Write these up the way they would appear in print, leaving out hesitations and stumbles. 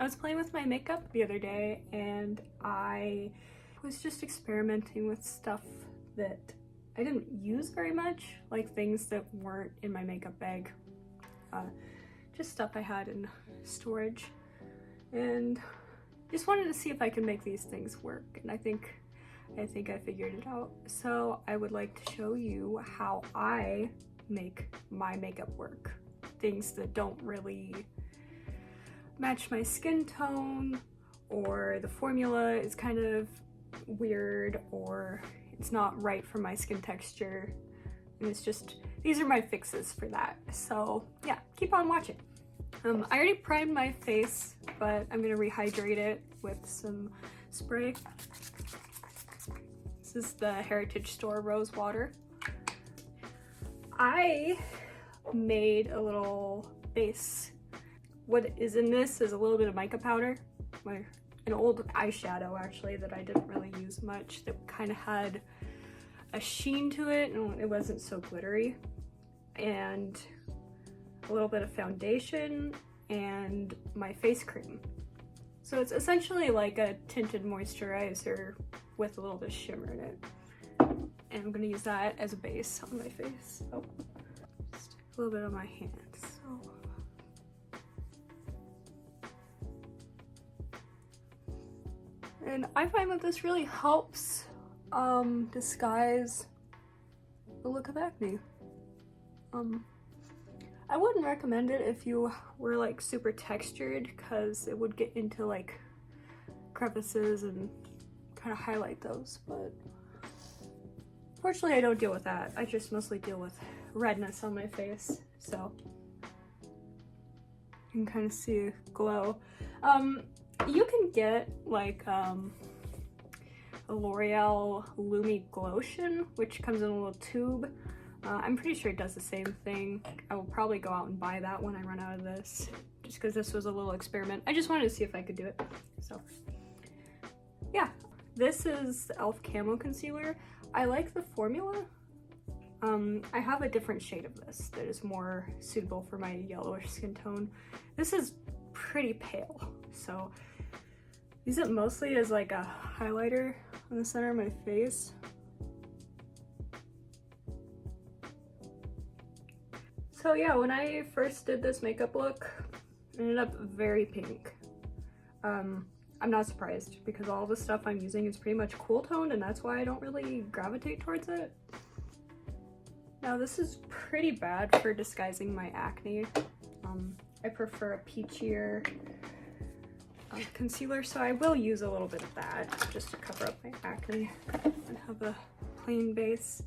I was playing with my makeup the other day and I was just experimenting with stuff that I didn't use very much, like things that weren't in my makeup bag. Just stuff I had in storage, and just wanted to see if I could make these things work, and I think I figured it out. So I would like to show you how I make my makeup work. Things that don't really match my skin tone, or the formula is kind of weird, or it's not right for my skin texture. And it's just, these are my fixes for that. So yeah, keep on watching. I already primed my face, but I'm gonna rehydrate it with some spray. This is the Heritage Store Rose Water. I made a little base. What is in this is a little bit of mica powder, an old eyeshadow actually that I didn't really use much, that kind of had a sheen to it and it wasn't so glittery, and a little bit of foundation and my face cream. So it's essentially like a tinted moisturizer with a little bit of shimmer in it. And I'm gonna use that as a base on my face. Oh, just a little bit on my hands. So. And I find that this really helps disguise the look of acne. I wouldn't recommend it if you were like super textured, because it would get into like crevices and kind of highlight those, but fortunately I don't deal with that. I just mostly deal with redness on my face, so you can kind of see a glow. You can get like a L'Oreal Lumi Glotion, which comes in a little tube. I'm pretty sure it does the same thing. I will probably go out and buy that when I run out of this, just because this was a little experiment. I just wanted to see if I could do it. So yeah, this is the e.l.f. Camo Concealer. I like the formula. I have a different shade of this that is more suitable for my yellowish skin tone. This is pretty pale, so use it mostly as like a highlighter on the center of my face. So yeah, when I first did this makeup look, it ended up very pink. I'm not surprised, because all the stuff I'm using is pretty much cool toned, and that's why I don't really gravitate towards it. Now this is pretty bad for disguising my acne. I prefer a peachier concealer, so I will use a little bit of that just to cover up my acne and have a plain base.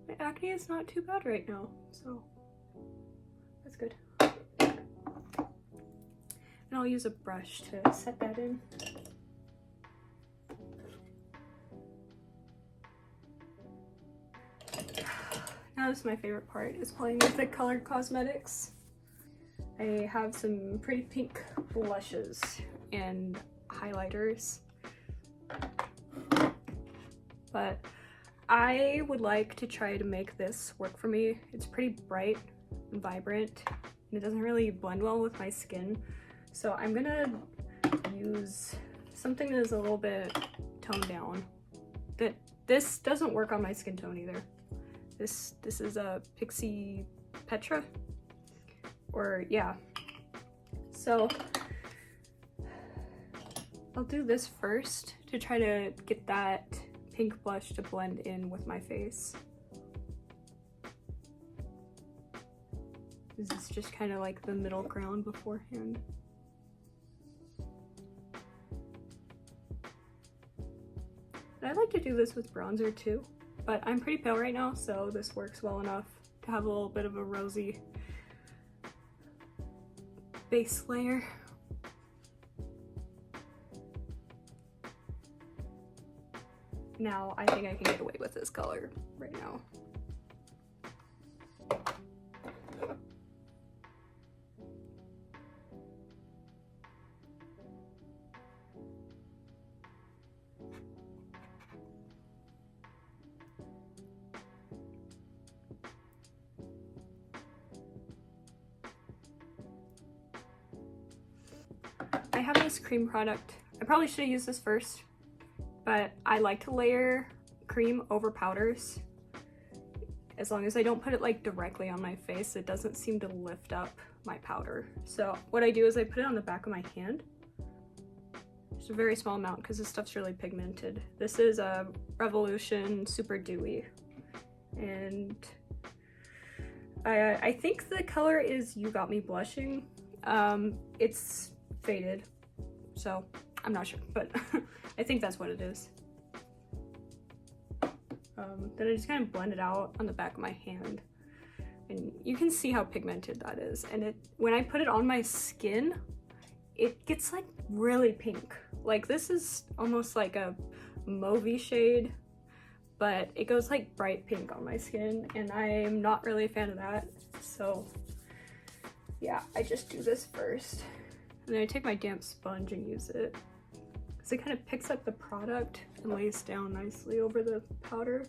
My acne is not too bad right now, so that's good. And I'll use a brush to set that in. Now this is my favorite part, is playing with the colored cosmetics. I have some pretty pink blushes and highlighters, but I would like to try to make this work for me. It's pretty bright and vibrant, and it doesn't really blend well with my skin. So I'm gonna use something that is a little bit toned down. This doesn't work on my skin tone either. This is a Pixie Petra, or yeah. So I'll do this first to try to get that pink blush to blend in with my face. This is just kind of like the middle ground beforehand. And I like to do this with bronzer too, but I'm pretty pale right now, so this works well enough to have a little bit of a rosy base layer. Now I think I can get away with this color right now. have this cream product. I probably should have used this first, but I like to layer cream over powders. As long as I don't put it like directly on my face, it doesn't seem to lift up my powder. So what I do is I put it on the back of my hand. Just a very small amount because this stuff's really pigmented. This is a Revolution Super Dewy. And I think the color is You Got Me Blushing. It's faded, so I'm not sure, but I think that's what it is. Then I just kind of blend it out on the back of my hand. And you can see how pigmented that is. And when I put it on my skin, it gets like really pink. Like this is almost like a mauvey shade, but it goes like bright pink on my skin, and I'm not really a fan of that. So yeah, I just do this first. And then I take my damp sponge and use it, because it kind of picks up the product and lays down nicely over the powder.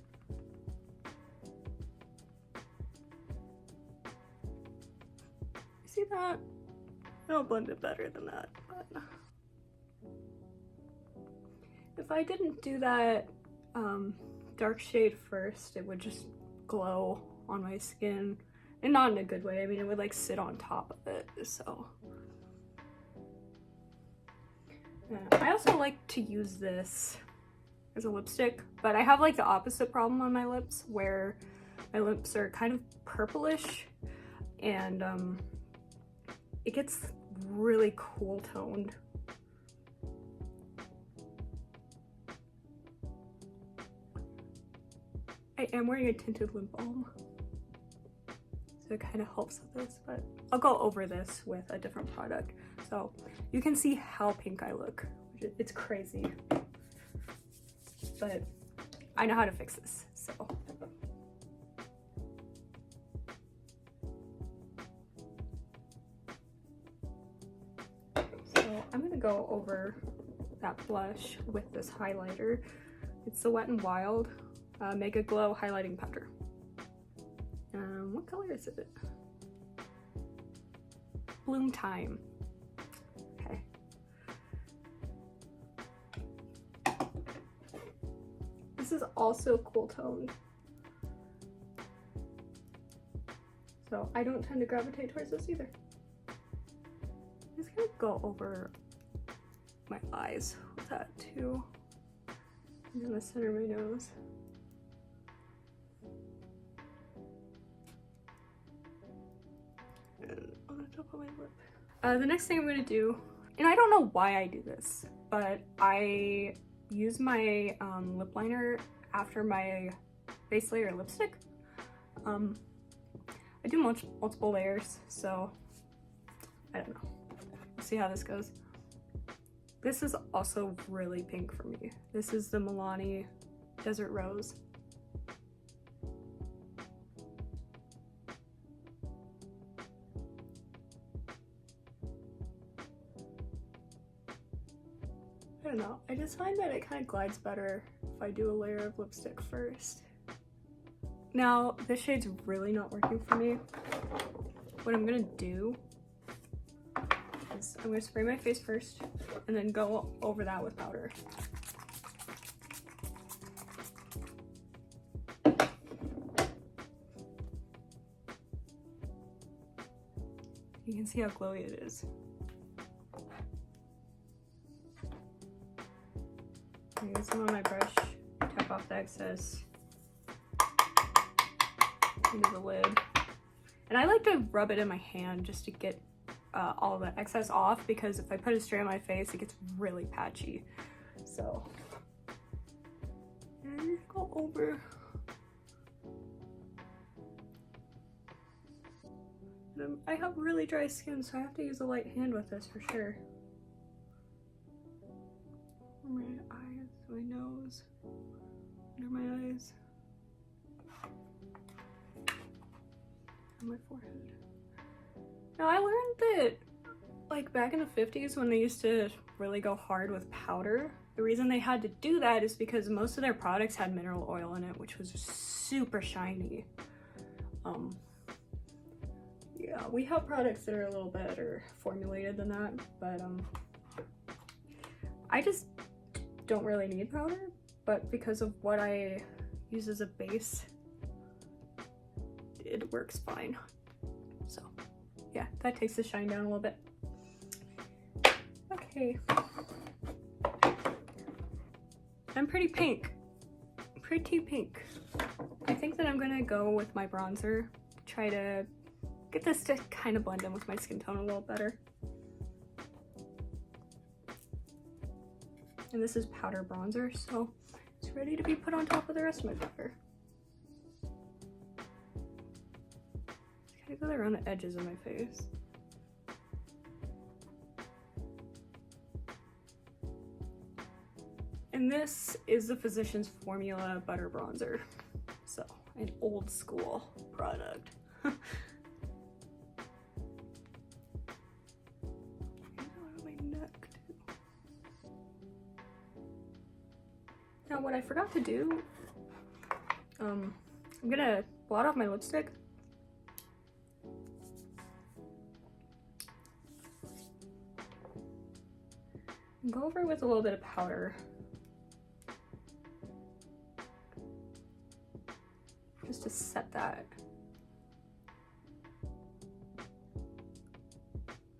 See that? I'll blend it better than that, but if I didn't do that dark shade first, it would just glow on my skin, and not in a good way. I mean, it would like sit on top of it. So I also like to use this as a lipstick, but I have like the opposite problem on my lips, where my lips are kind of purplish, and it gets really cool toned. I am wearing a tinted lip balm, so it kind of helps with this, but I'll go over this with a different product so you can see how pink I look. It's crazy, but I know how to fix this, so. So I'm gonna go over that blush with this highlighter. It's the Wet n Wild Mega Glow Highlighting Powder. What color is it? Bloom Time. Okay. This is also cool toned, so I don't tend to gravitate towards this either. I'm just gonna go over my eyes with that too, and in the center of my nose. And on the top of my lip. The next thing I'm gonna do, and I don't know why I do this, but I use my lip liner after my base layer lipstick. I do multiple layers, so I don't know. We'll see how this goes. This is also really pink for me. This is the Milani Desert Rose. I don't know, I just find that it kind of glides better if I do a layer of lipstick first. Now, this shade's really not working for me. What I'm gonna do is I'm gonna spray my face first and then go over that with powder. You can see how glowy it is. I use some on my brush, tap off the excess into the lid. And I like to rub it in my hand just to get all the excess off, because if I put it straight on my face, it gets really patchy. So, and just go over. I have really dry skin, so I have to use a light hand with this for sure. My eyes, my nose, under my eyes, and my forehead. Now I learned that, like back in the 50s when they used to really go hard with powder, the reason they had to do that is because most of their products had mineral oil in it, which was super shiny. Yeah, we have products that are a little better formulated than that, but I just don't really need powder, but because of what I use as a base, it works fine. So yeah, that takes the shine down a little bit. Okay. I'm pretty pink. Pretty pink. I think that I'm gonna go with my bronzer. Try to get this to kind of blend in with my skin tone a little better. And this is powder bronzer, so it's ready to be put on top of the rest of my powder. Kind of go around the edges of my face. And this is the Physicians Formula Butter Bronzer. So, an old school product. Now what I forgot to do, I'm gonna blot off my lipstick. And go over it with a little bit of powder. Just to set that.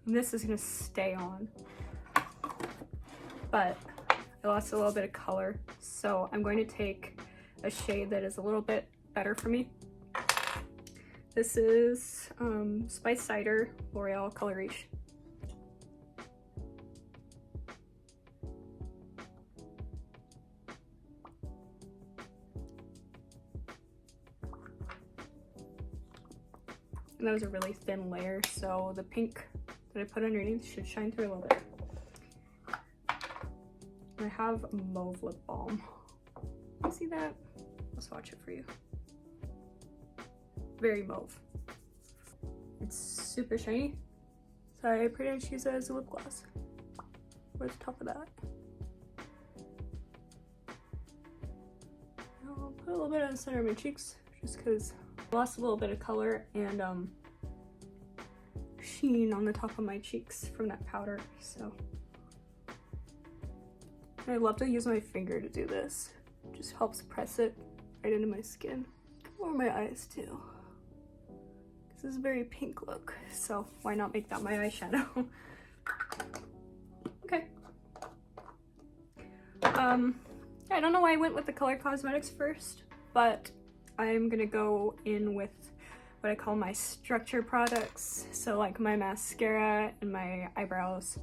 And this is gonna stay on. But I lost a little bit of color, so I'm going to take a shade that is a little bit better for me. This is Spice Cider L'Oreal Color Reach. And that was a really thin layer, so the pink that I put underneath should shine through a little bit. I have mauve lip balm. You see that? I'll swatch it for you. Very mauve. It's super shiny, so I pretty much use it as a lip gloss. Where's the top of that? I'll put a little bit on the center of my cheeks, just because I lost a little bit of color and sheen on the top of my cheeks from that powder, so. I love to use my finger to do this. It just helps press it right into my skin. Or my eyes too. This is a very pink look, so why not make that my eyeshadow? Okay. I don't know why I went with the Color Cosmetics first, but I'm gonna go in with what I call my structure products. So like my mascara and my eyebrows.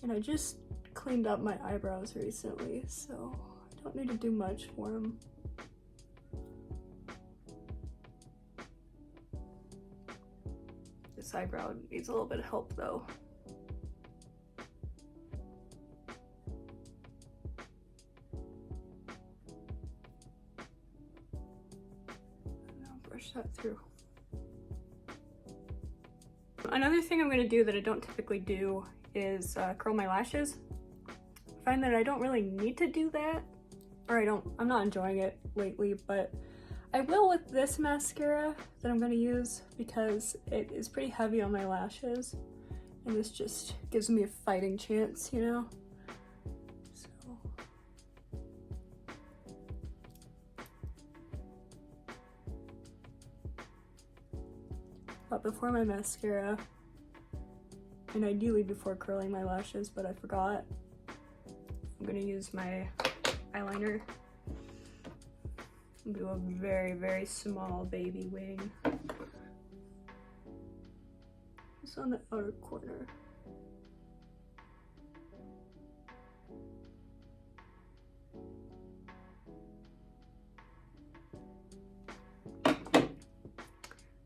And I just cleaned up my eyebrows recently, so I don't need to do much for them. This eyebrow needs a little bit of help though. And I'll brush that through. Another thing I'm gonna do that I don't typically do is curl my lashes. I find that I don't really need to do that, or I'm not enjoying it lately, but I will with this mascara that I'm gonna use because it is pretty heavy on my lashes, and this just gives me a fighting chance, you know? So. But before my mascara, and ideally before curling my lashes, but I forgot, I'm gonna use my eyeliner and do a very, very small baby wing. Just on the outer corner.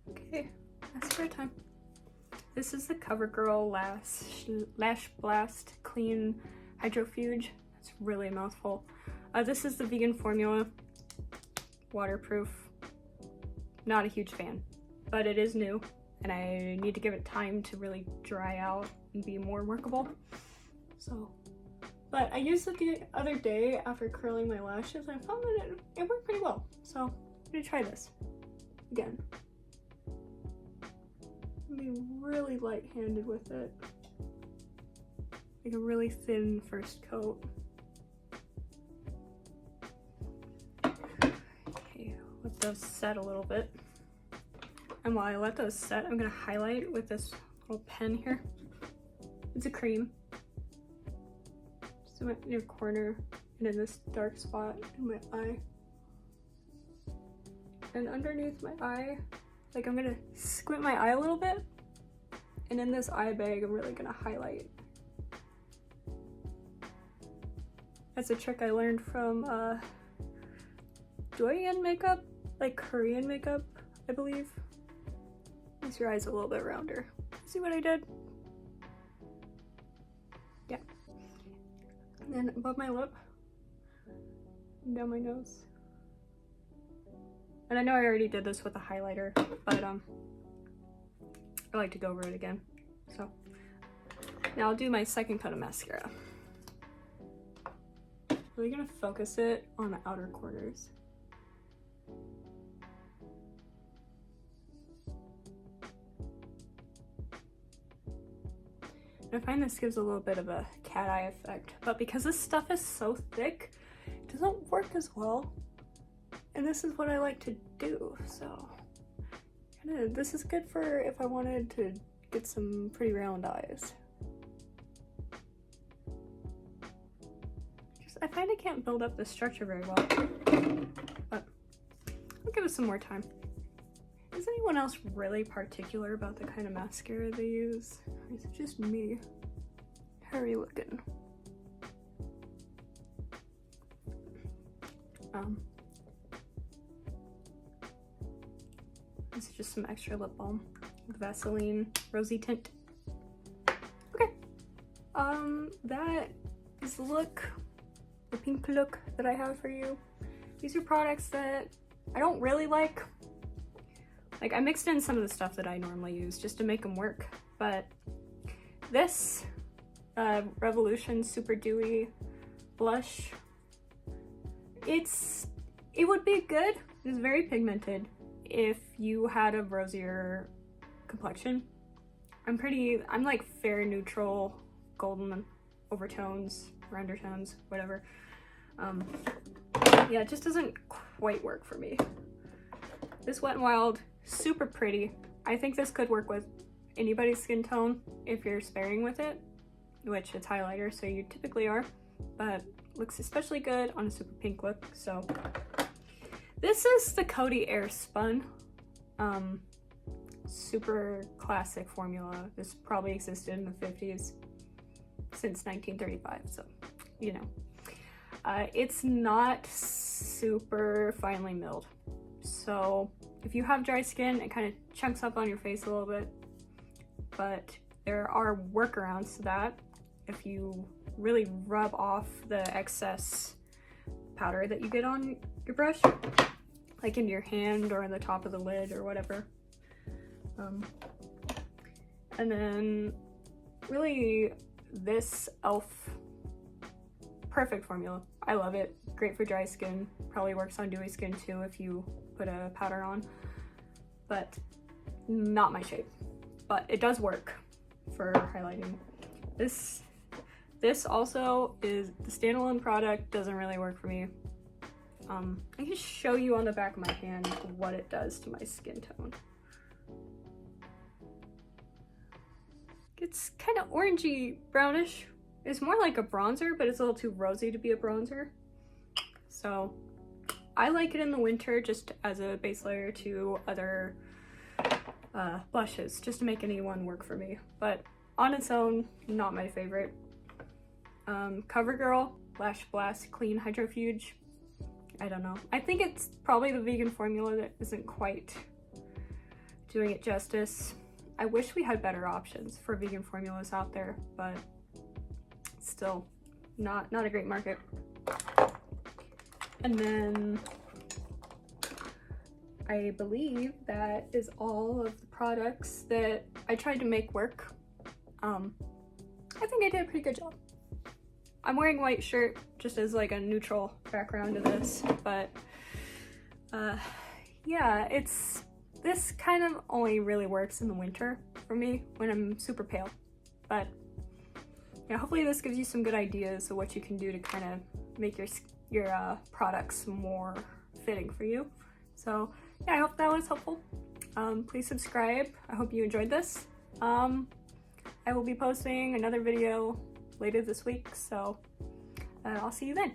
Okay, mascara time. This is the CoverGirl Lash Blast Clean Hydrofuge. It's really a mouthful. This is the vegan formula, waterproof. Not a huge fan, but it is new, and I need to give it time to really dry out and be more workable. So, but I used it the other day after curling my lashes, and I found that it worked pretty well. So I'm gonna try this again. Be really light-handed with it. like a really thin first coat. Okay, let those set a little bit. And while I let those set, I'm gonna highlight with this little pen here. It's a cream. Just in my near corner and in this dark spot in my eye. And underneath my eye, like I'm gonna squint my eye a little bit. And in this eye bag, I'm really gonna highlight. That's a trick I learned from Doyen makeup, like Korean makeup, I believe. Makes your eyes a little bit rounder. See what I did? Yeah. And then above my lip, and down my nose. And I know I already did this with a highlighter, but I like to go over it again. So now I'll do my second coat of mascara. Really gonna focus it on the outer corners. I find this gives a little bit of a cat eye effect, but because this stuff is so thick, it doesn't work as well. And this is what I like to do, so this is good for if I wanted to get some pretty round eyes. I find I can't build up the structure very well, but I'll give it some more time. Is anyone else really particular about the kind of mascara they use? Or is it just me? How are you looking? This is just some extra lip balm with Vaseline Rosy Tint. Okay, that is the look, the pink look that I have for you. These are products that I don't really like. Like, I mixed in some of the stuff that I normally use just to make them work, but this Revolution Super Dewy blush, it would be good. It's very pigmented if you had a rosier complexion. I'm like fair neutral, golden overtones or undertones, whatever. Yeah, it just doesn't quite work for me. This Wet n Wild, super pretty. I think this could work with anybody's skin tone if you're sparing with it, which it's highlighter, so you typically are, but looks especially good on a super pink look. So this is the Coty Air Spun, super classic formula. This probably existed in the 50s since 1935, so you know. It's not super finely milled, so if you have dry skin, it kind of chunks up on your face a little bit, but there are workarounds to that. If you really rub off the excess powder that you get on your brush, like into your hand or in the top of the lid or whatever. And then really this e.l.f. perfect formula. I love it. Great for dry skin. Probably works on dewy skin too if you put a powder on, but not my shape. But it does work for highlighting. This also is the standalone product, doesn't really work for me. I can show you on the back of my hand what it does to my skin tone. It's kind of orangey brownish. It's more like a bronzer, but it's a little too rosy to be a bronzer. So I like it in the winter just as a base layer to other blushes, just to make anyone work for me. But on its own, not my favorite. CoverGirl Lash Blast Clean Hydrofuge. I don't know. I think it's probably the vegan formula that isn't quite doing it justice. I wish we had better options for vegan formulas out there, but still not a great market. And then I believe that is all of the products that I tried to make work. I think I did a pretty good job. I'm wearing a white shirt just as like a neutral background to this, but yeah, this kind of only really works in the winter for me when I'm super pale. But yeah, hopefully this gives you some good ideas of what you can do to kind of make your products more fitting for you. So yeah, I hope that was helpful. Please subscribe. I hope you enjoyed this. I will be posting another video later this week, so I'll see you then.